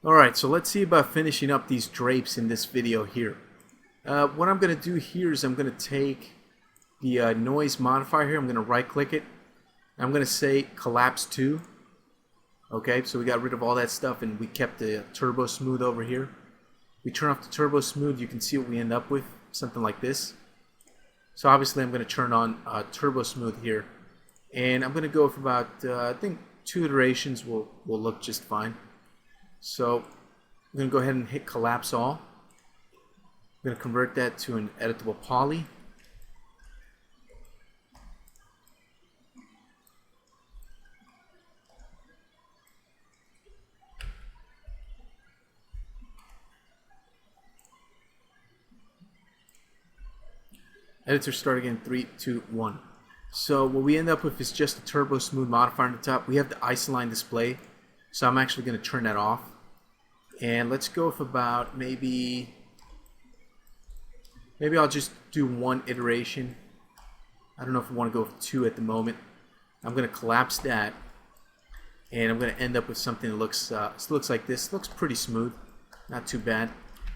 Alright, so let's see about finishing up these drapes in this video here. What I'm going to do here is I'm going to take the noise modifier here. I'm going to right click it. I'm going to say collapse to. Okay, so we got rid of all that stuff and we kept the turbo smooth over here. We turn off the turbo smooth, you can see what we end up with, something like this. So obviously I'm going to turn on turbo smooth here, and I'm going to go for about I think 2 iterations will look just fine. So I'm going to go ahead and hit collapse all. I'm going to convert that to an editable poly. Editor start again, 3, 2, 1. So what we end up with is just a turbo smooth modifier on the top. We have the isoline display, so I'm actually going to turn that off. And let's go with about maybe I'll just do 1 iteration. I don't know if I want to go with 2 at the moment. I'm going to collapse that, and I'm going to end up with something that looks like this. Looks pretty smooth, not too bad.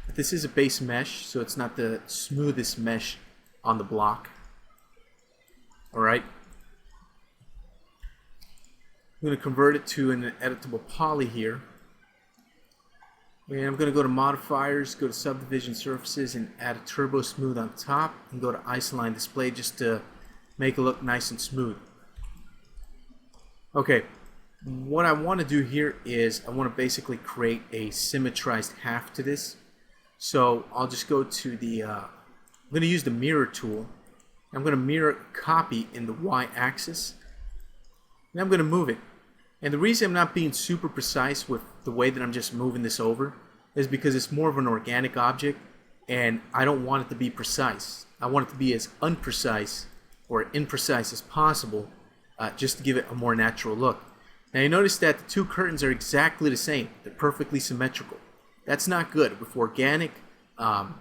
But this is a base mesh, so it's not the smoothest mesh on the block. Alright. I'm going to convert it to an editable poly here. And I'm going to go to modifiers, go to subdivision surfaces, and add a turbo smooth on top, and go to isoline display just to make it look nice and smooth. Okay, what I want to do here is I want to basically create a symmetrized half to this. So I'll just go to the I'm going to use the mirror tool. I'm going to mirror copy in the y-axis, and I'm going to move it. And the reason I'm not being super precise with the way that I'm just moving this over is because it's more of an organic object, and I don't want it to be precise. I want it to be as unprecise or imprecise as possible, just to give it a more natural look. Now you notice that the 2 curtains are exactly the same. They're perfectly symmetrical. That's not good. With organic,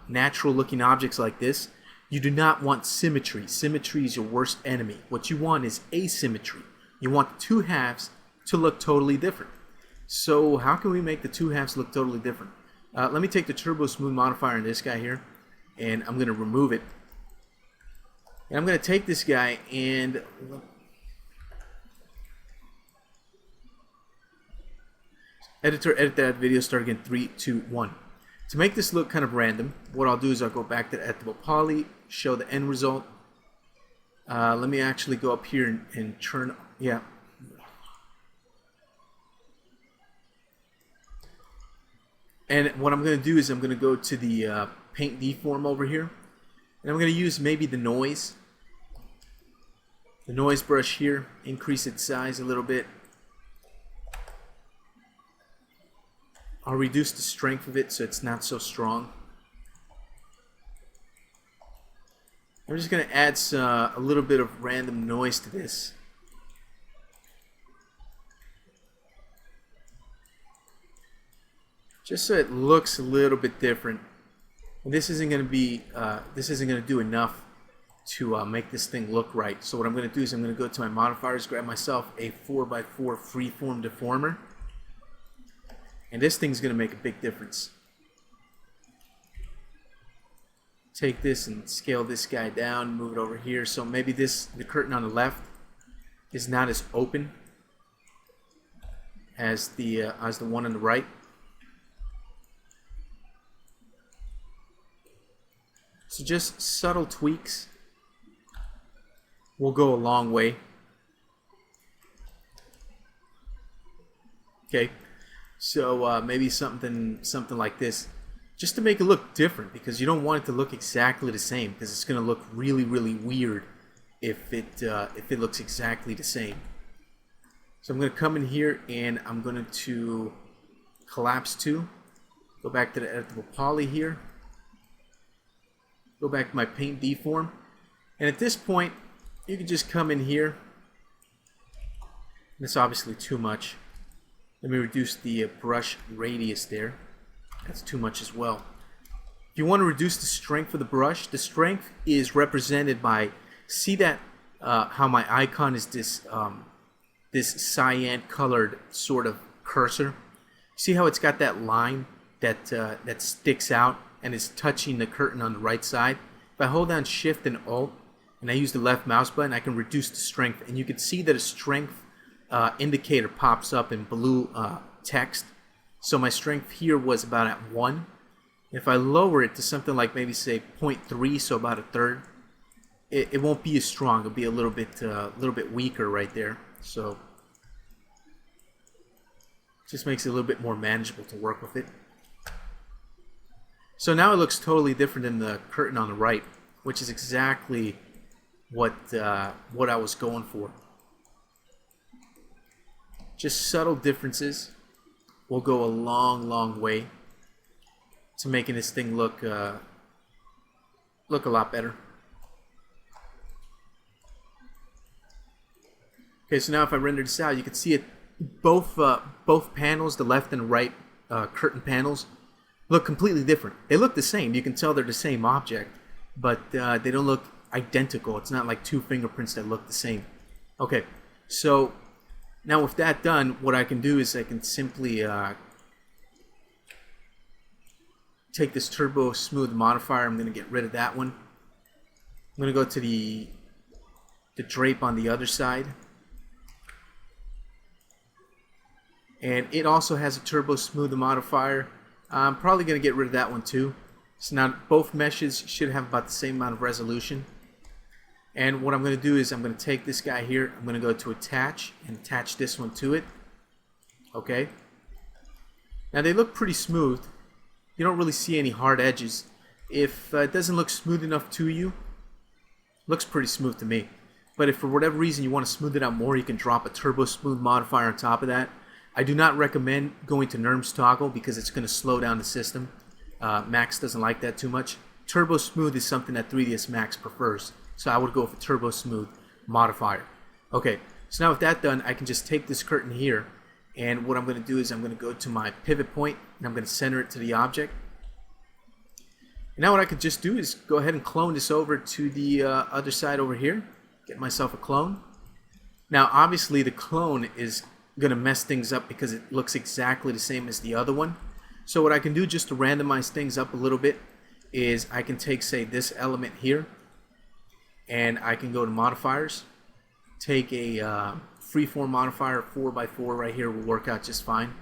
natural looking objects like this, you do not want symmetry. Symmetry is your worst enemy. What you want is asymmetry. You want the 2 halves to look totally different. So how can we make the 2 halves look totally different? Let me take the turbo smooth modifier in this guy here, and I'm going to remove it. And I'm going to take this guy and editor, edit that video, start again, 3, 2, 1. To make this look kind of random, what I'll do is I'll go back to editable poly, show the end result. Let me actually go up here and turn, yeah. And what I'm going to do is I'm going to go to the paint deform over here, and I'm going to use maybe the noise brush here, increase its size a little bit. I'll reduce the strength of it so it's not so strong. I'm just going to add a little bit of random noise to this. Just so it looks a little bit different. And this isn't going to be, this isn't going to do enough to make this thing look right. So what I'm going to do is I'm going to go to my modifiers, grab myself a 4x4 freeform deformer. And this thing's going to make a big difference. Take this and scale this guy down, move it over here. So maybe the curtain on the left is not as open as the one on the right. So just subtle tweaks will go a long way. Okay, so maybe something like this, just to make it look different, because you don't want it to look exactly the same, because it's going to look really, really weird if it looks exactly the same. So I'm going to come in here and I'm going to collapse to, go back to the editable poly here. Go back to my paint deform, and at this point you can just come in here. That's obviously too much. Let me reduce the brush radius there. That's too much as well. If you want to reduce the strength of the brush, the strength is represented by, see that how my icon is this this cyan colored sort of cursor. See how it's got that line that sticks out and is touching the curtain on the right side? If I hold down Shift and Alt and I use the left mouse button, I can reduce the strength, and you can see that a strength indicator pops up in blue text. So my strength here was about at 1. If I lower it to something like maybe say 0.3, so about a third, it won't be as strong. It'll be a little bit weaker right there. So just makes it a little bit more manageable to work with it. So now it looks totally different than the curtain on the right, which is exactly what I was going for. Just subtle differences will go a long way to making this thing look a lot better. Okay, so now if I render this out, you can see it. Both panels, the left and right curtain panels, look completely different. They look the same. You can tell they're the same object, but they don't look identical. It's not like two fingerprints that look the same. Okay, so now with that done, what I can do is I can simply take this Turbo Smooth modifier. I'm going to get rid of that one. I'm going to go to the drape on the other side. And it also has a Turbo Smooth modifier. I'm probably going to get rid of that one too. So now both meshes should have about the same amount of resolution. And what I'm going to do is I'm going to take this guy here. I'm going to go to Attach and attach this one to it. Okay. Now they look pretty smooth. You don't really see any hard edges. If it doesn't look smooth enough to you, looks pretty smooth to me. But if for whatever reason you want to smooth it out more, you can drop a Turbo Smooth modifier on top of that. I do not recommend going to NURBS toggle because it's going to slow down the system. Max doesn't like that too much. Turbo Smooth is something that 3ds Max prefers, so I would go for Turbo Smooth modifier. Okay, so now with that done, I can just take this curtain here, and what I'm going to do is I'm going to go to my pivot point, and I'm going to center it to the object. And now what I could just do is go ahead and clone this over to the other side over here. Get myself a clone. Now obviously the clone is going to mess things up because it looks exactly the same as the other one. So what I can do just to randomize things up a little bit is I can take, say, this element here, and I can go to modifiers, take a freeform modifier, 4x4 right here will work out just fine,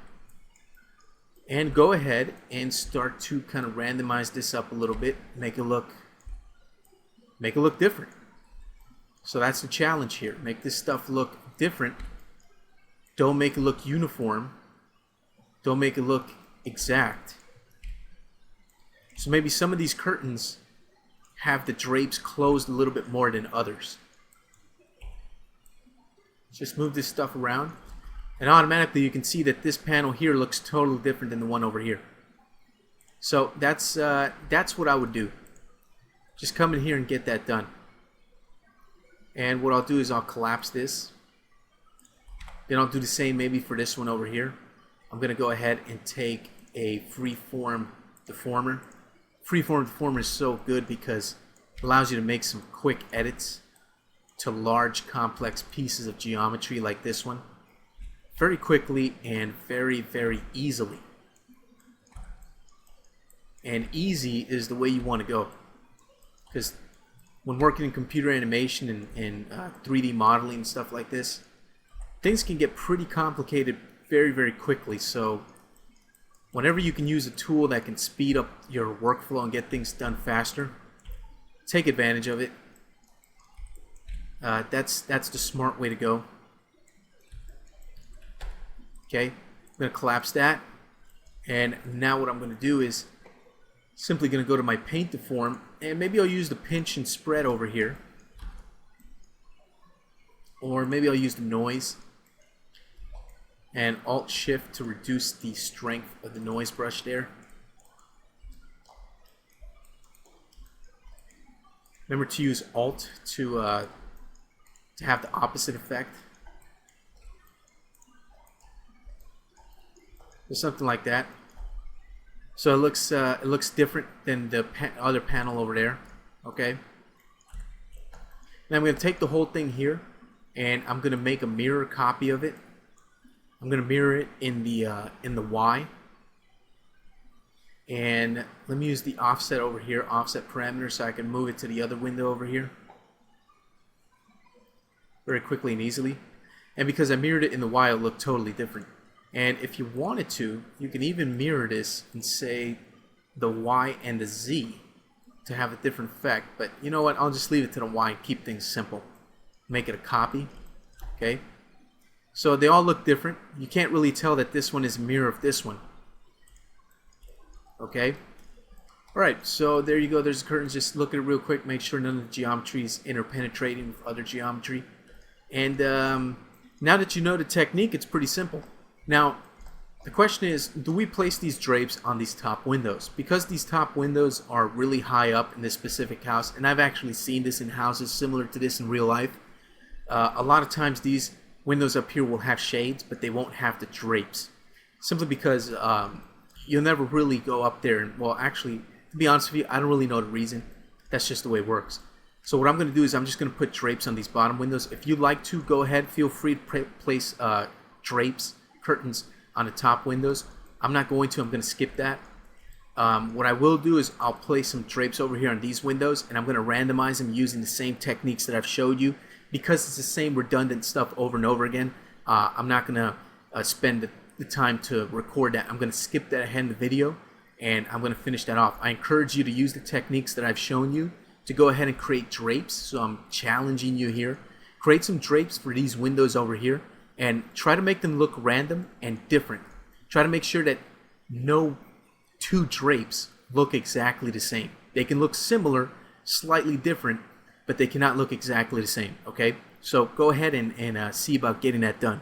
and go ahead and start to kind of randomize this up a little bit, make it look different. So that's the challenge here. Make this stuff look different. Don't make it look uniform. Don't make it look exact. So maybe some of these curtains have the drapes closed a little bit more than others. Just move this stuff around, and automatically you can see that this panel here looks totally different than the one over here. So that's what I would do. Just come in here and get that done. And what I'll do is I'll collapse this. Then I'll do the same maybe for this one over here. I'm going to go ahead and take a freeform deformer. Freeform deformer is so good because it allows you to make some quick edits to large complex pieces of geometry like this one very quickly and very easily. And easy is the way you want to go, because when working in computer animation and 3D modeling and stuff like this, things can get pretty complicated very quickly. So whenever you can use a tool that can speed up your workflow and get things done faster, take advantage of it. That's the smart way to go. Okay, I'm going to collapse that, and now what I'm going to do is simply going to go to my paint deform, and maybe I'll use the pinch and spread over here, or maybe I'll use the noise and Alt Shift to reduce the strength of the noise brush there. Remember to use Alt to have the opposite effect. Or something like that. So it looks different than the other panel over there. Okay. Now I'm going to take the whole thing here, and I'm going to make a mirror copy of it. I'm going to mirror it in the Y. And let me use the offset over here, offset parameter, so I can move it to the other window over here very quickly and easily. And because I mirrored it in the Y, it'll look totally different. And if you wanted to, you can even mirror this and say the Y and the Z to have a different effect. But you know what? I'll just leave it to the Y and keep things simple. Make it a copy. Okay? So they all look different. You can't really tell that this one is a mirror of this one. Okay? Alright, so there you go. There's the curtains. Just look at it real quick. Make sure none of the geometry is interpenetrating with other geometry. And now that you know the technique, it's pretty simple. Now, the question is, do we place these drapes on these top windows? Because these top windows are really high up in this specific house, and I've actually seen this in houses similar to this in real life. A lot of times these windows up here will have shades, but they won't have the drapes. Simply because you'll never really go up there. And, well, actually, to be honest with you, I don't really know the reason. That's just the way it works. So what I'm going to do is I'm just going to put drapes on these bottom windows. If you'd like to, go ahead. Feel free to place drapes, curtains on the top windows. I'm not going to. I'm going to skip that. What I will do is I'll place some drapes over here on these windows, and I'm going to randomize them using the same techniques that I've showed you. Because it's the same redundant stuff over and over again, I'm not going to spend the time to record that. I'm going to skip that ahead in the video, and I'm going to finish that off. I encourage you to use the techniques that I've shown you to go ahead and create drapes. So I'm challenging you here. Create some drapes for these windows over here, and try to make them look random and different. Try to make sure that no two drapes look exactly the same. They can look similar, slightly different, but they cannot look exactly the same. Okay? So go ahead and see about getting that done.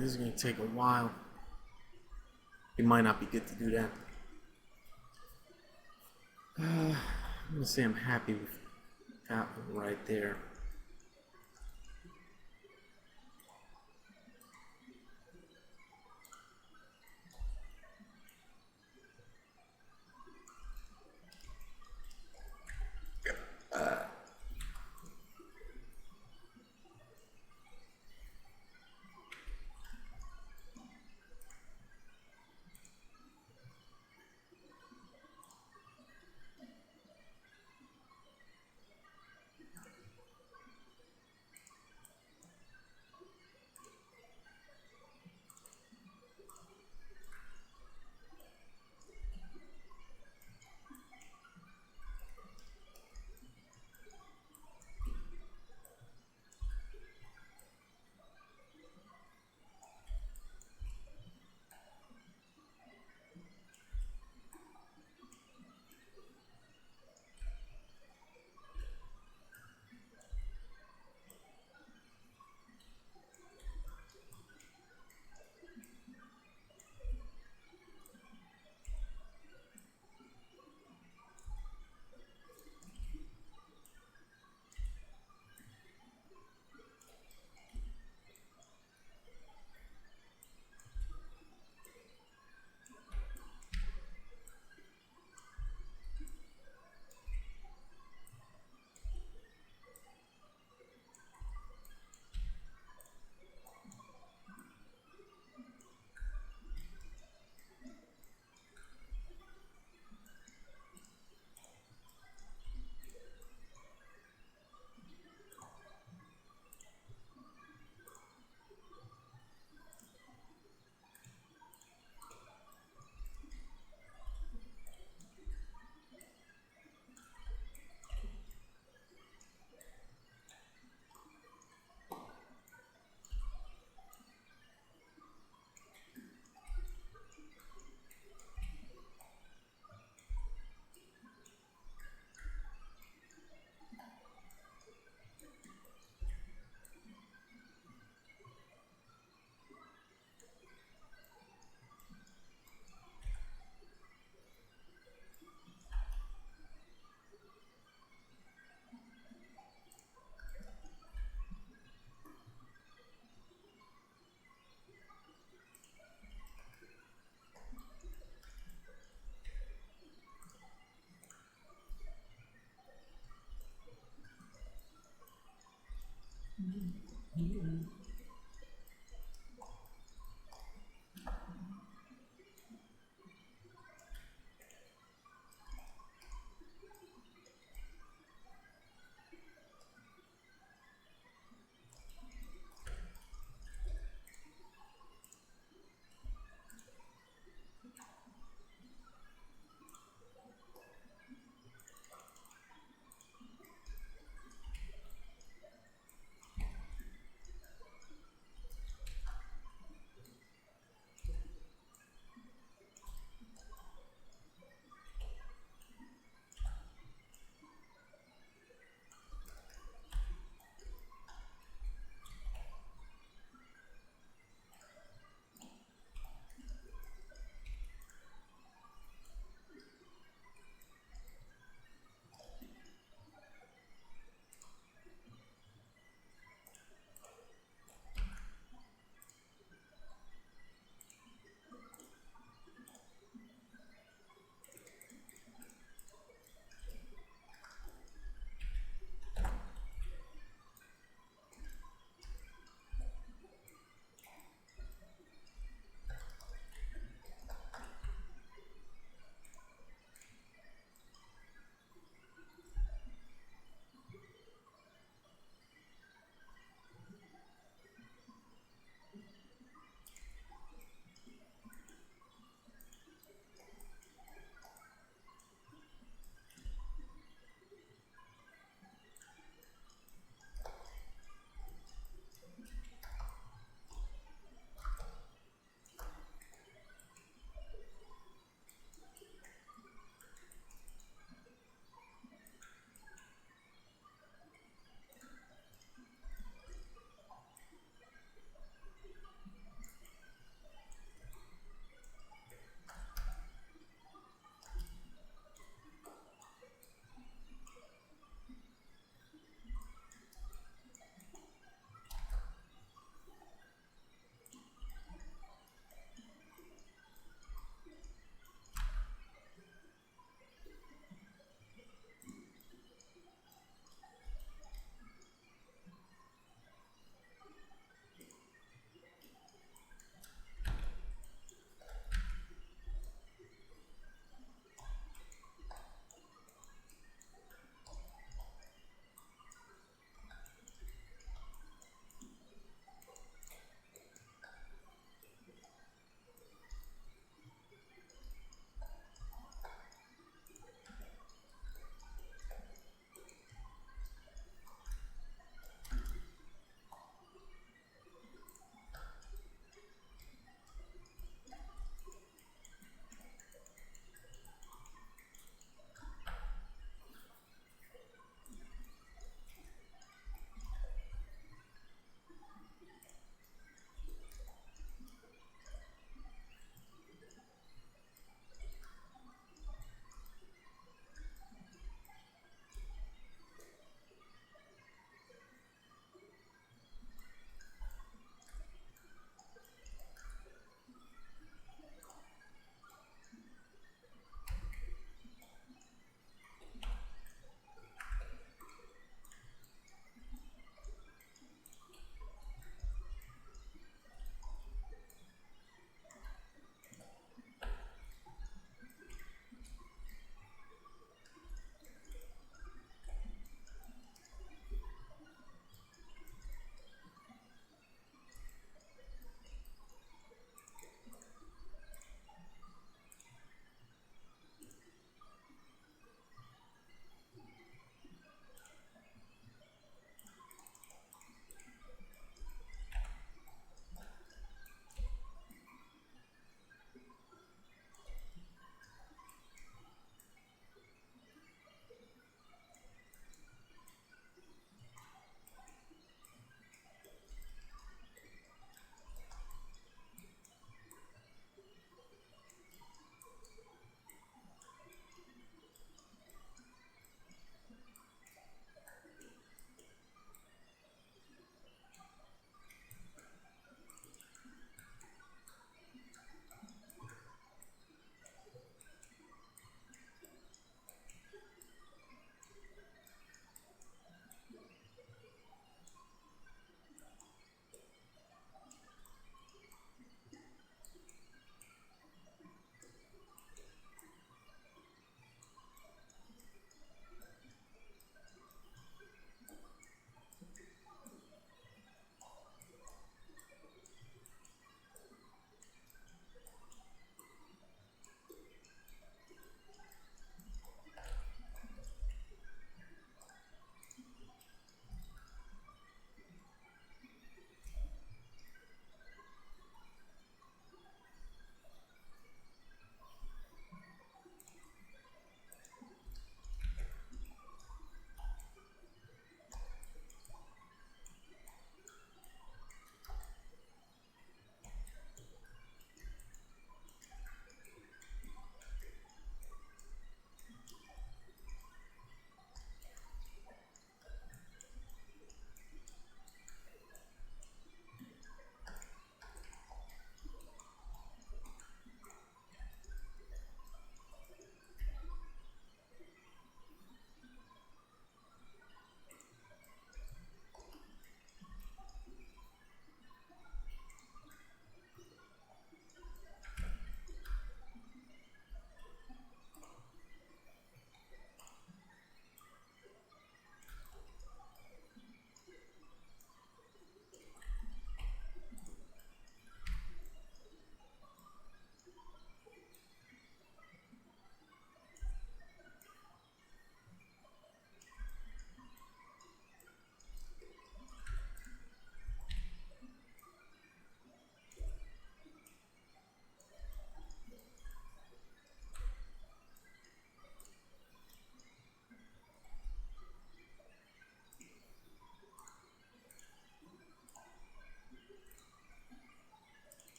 this is going to take a while. It might not be good to do that. I'm going to say I'm happy with that one right there.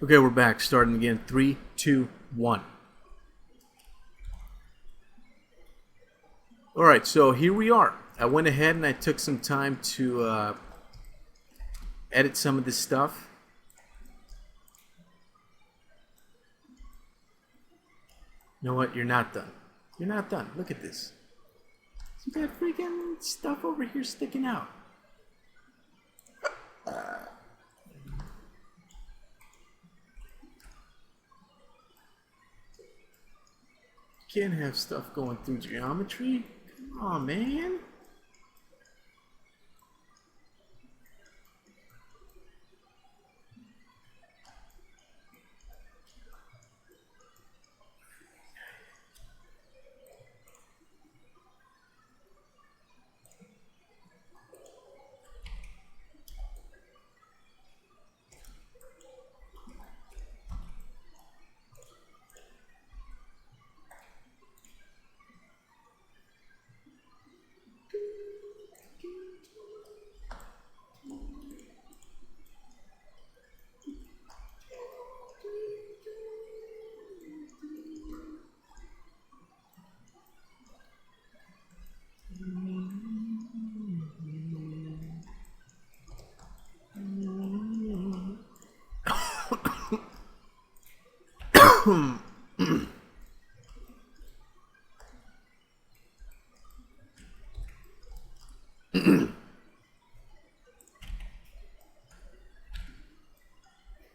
Okay, we're back. Starting again. 3, 2, 1. Alright, so here we are. I went ahead and I took some time to edit some of this stuff. You know what? You're not done. You're not done. Look at this. See that freaking stuff over here sticking out. Can't have stuff going through geometry. Come on, man.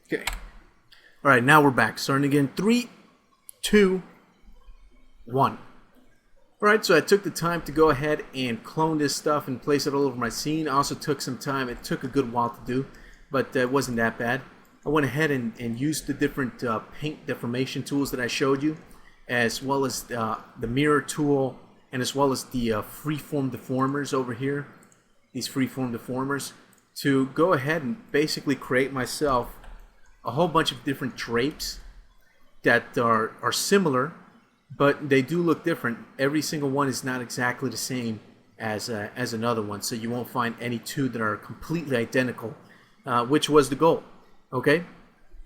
Okay. All right, now we're back. Starting again. 3, 2, 1. All right, so I took the time to go ahead and clone this stuff and place it all over my scene. I also took some time. It took a good while to do, but it wasn't that bad. I went ahead and used the different paint deformation tools that I showed you, as well as the mirror tool, and as well as the freeform deformers over here, these freeform deformers, to go ahead and basically create myself a whole bunch of different drapes that are similar, but they do look different. Every single one is not exactly the same as another one, so you won't find any two that are completely identical, which was the goal. Okay,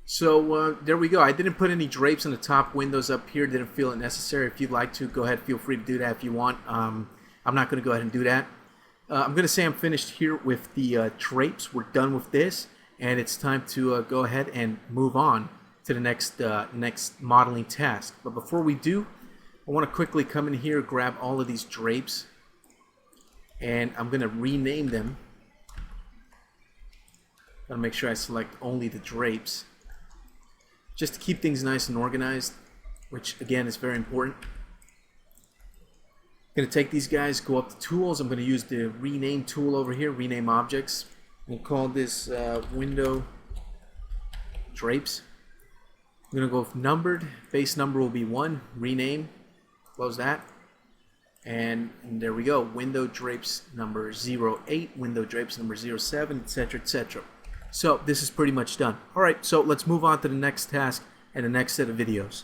so there we go. I didn't put any drapes on the top windows up here. Didn't feel it necessary. If you'd like to, go ahead, feel free to do that if you want. I'm not going to go ahead and do that. I'm going to say I'm finished here with the drapes. We're done with this, and it's time to go ahead and move on to the next modeling task. But before we do, I want to quickly come in here, grab all of these drapes, and I'm going to rename them. Gotta make sure I select only the drapes, just to keep things nice and organized, which again is very important. I'm going to take these guys, go up to tools. I'm going to use the rename tool over here, rename objects. We'll call this window drapes. I'm going to go with numbered. Base number will be 1. Rename. Close that. And there we go. Window drapes number 08, window drapes number 07, etc., etc. So this is pretty much done. All right, so let's move on to the next task and the next set of videos.